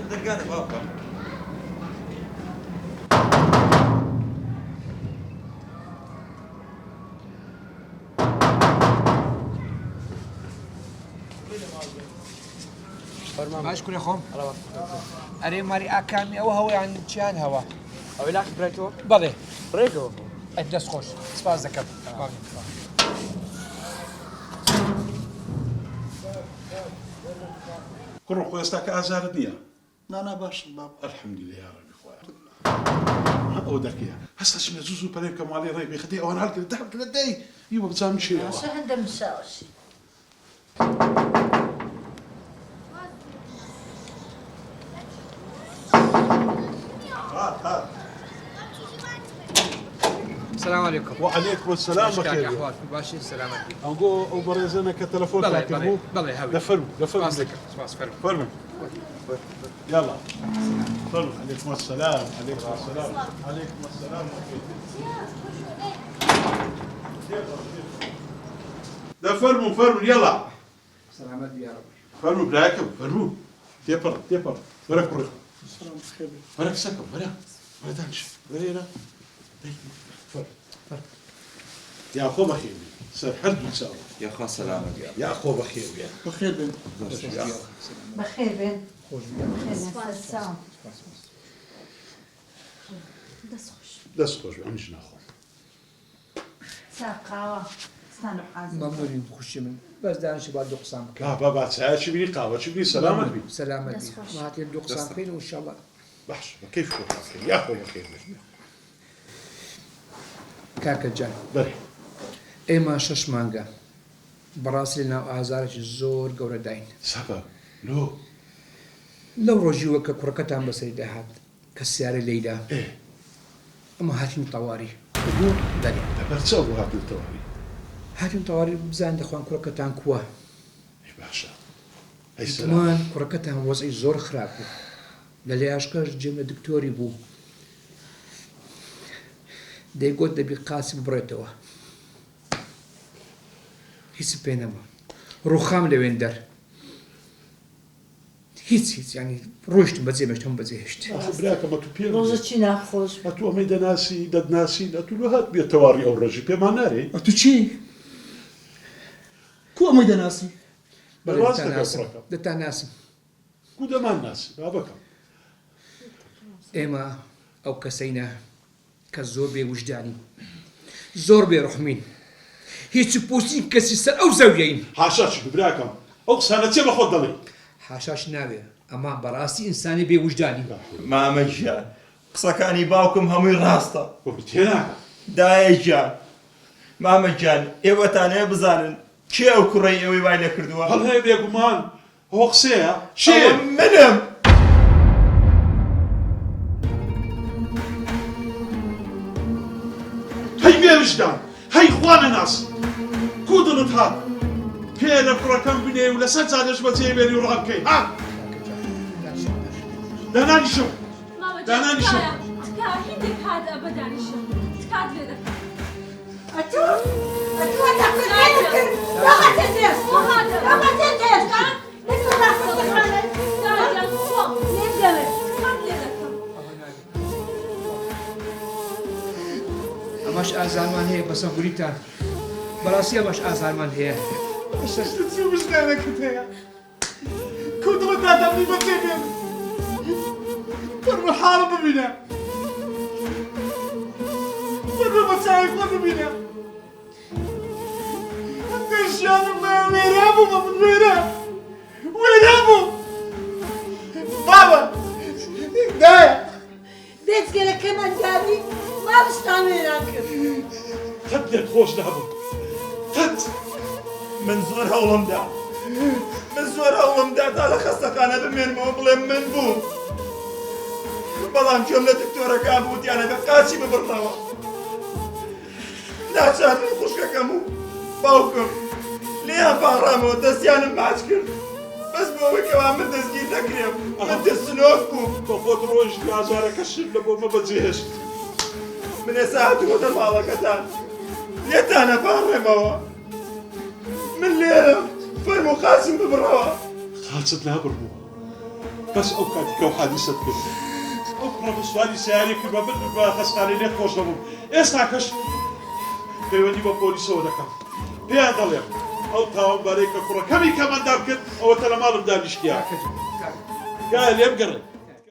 دقاني بابا. ماشكون يا خۆم ئەرێ ماری ئاکامی ئەوە هەوەیان چیان هەوە ئەوەی لاش بڕێتەوە بەڵێ ڕێگەوە ئەت دەست خۆش سپاس دەکەم کوڕ خۆستا کە ئازارت نییە نانا باش باب الحەمدولله یا ڕەبی خۆیان ئەو دەکەیە هەستا چمە زوو پەلێ کە ماڵی ڕێ بێخەتی ئەوان هەڵکرد دەحکە لە دەی هیوە بزانم چێەوە عشان عندها مساوسي السلام عليكم. وعليكم السلام بخير. أحوالكم باشي سلامت بي. أقول وبرزنا كتلفون كاتبه. بلى هاوي. دفروا سباس فرموا. يلا. فرموا عليكم السلام عليكم السلام عليكم السلام. فرموا يلا. سلامت بي يا رب. فرموا براكم فرموا. تيبر برك برك سكب برك دانش برينا. يا أخو بخير سر حد مساوي يا أخو سلامة يا أخو بخير بخير بن بخير بن سلام دست خوش عمش ناخو ساقاوة استنى حازم ممنونين بخشي من بس دانش بعد دقسام كين. لا بابا ساعات شبيني قهوة شبيني سلامة بي سلامت بي. ما هاتين دقسام كين وإن شاء الله. بحش كيف كنت بخير يا أخو بخير کاکە جان ئێمە 6 مانگە بەڕاستی لە ناو ئازارێکی زۆر گەورە داین سەبەب لەو ڕۆژیوە کە کوڕەکەتان بەسەری داهات کە سیارە لەیلا ئەمە هاتین تەواری بەرچە بوو هاتن تەواری هاتین تەواری بزان دەخوان کوڕەکەتان کووە باشە ئەیسمان کوڕەکەتان وەزعی زۆر خراپ بوو لە لێیاشکەش جێم لە دکتۆری بوو دەیگوت دەبی قاسی ببڕێتەوە هیچ پێ نەما ڕووخام لەوێن دەر هیچ ینی ڕۆیشتم بەجێ بەشتم بەجێهێشت براکەمە تو پێ ڕۆژەکی ناخۆش ئەتو ئەمەی دەناسی دەدناسی ئەتو هات بێت تەواڕی ئەو ڕێژی پێمان نارێ تو چی کو ئەمەی دەناسی دەتان ناسم کو دەمان ناسی با بەکەم ئێمە ئەو کەسەینە کە زۆر بێوجدانی زۆر بێڕەحمین هیچ پۆستی کەسی سەر ئەو زەویەین حاشاش براکەم ئەو قسانە چێ بە خۆت دەڵێ حاشاش ناوێ ئەمە بەڕاستی ئینسانی بێوجدانی مامەژیان قسەکانی باوکم هەمووی ڕاستە تێناکە دایەکیان مامەگیان ئێوەتانەیە بزانن کێ ئەو کوڕەی ئێوەی وای لێ کردووە هەڵ هەیە بێگومان ئەوە قسەیە شێ منم هەی بێوجدان هەی خوا نەناس کو دڵت هات پێ لە کوڕەکەم بنێ و لەسەر جادەش بەجێ بێنی و ڕام بکەی ها دانانیشم دانانیشم هندێک هات ئەبەدانیشم تکات لێ دەکەم ئەمەش ئازارمان هەیە بەسە گوریتان بەڕاستی ئەمەش ئازارمان هەیە شەشتە چی وشدانەکەت هەیە کو دڵت دادەبی بەجێ بێن فەرمو حاڵ ببینە فەرمو بە چاوی خۆ ببینە دەشیانم وێرا بوومە من وێرا بوو بابە دایە دەستگەرەکەمان دابی ماڵشتان وێران کرد تەت لێت خۆش نابوو تەت من زۆر هەوڵمدا تا لە خەستەخانە بمێنمەوە بڵێم من بوو بەڵام گوێم لە دکتۆرەکان بوتیانە بە قاچی ببڕنەوە ناچارن خوشکەکەم و باوکم لێیان پاڕامەوە دەستیانم ماچ کرد بەس بۆەوەی کەوا من دەستگیر نەکرێم من دەستنۆک بوو بە خۆت ڕۆژ ئازارەکە شت لە بۆمە بەجێهێشت من ێستا هاتووەتە ماڵەکەتان لێتان نەپاڕێمەوە من لێرەم فەرموو قاچم ببڕەوە قاچت نابڕبوو بەس ئەو کاتێکە و حادیسەت کرد ئەو کوڕە بە سواری سیارێ کرد بە خەستانەی لێ خۆش نەبووم ئێستا کەش پەیوەندی بە پۆلیسەوە دەکەم پێیان دەڵێم ئەو تاوانبارەی کە کوڕەکەمی کەمەندار کرد ئەوە تە لە ماڵم دانیشتیا گایە لێم گەڕێ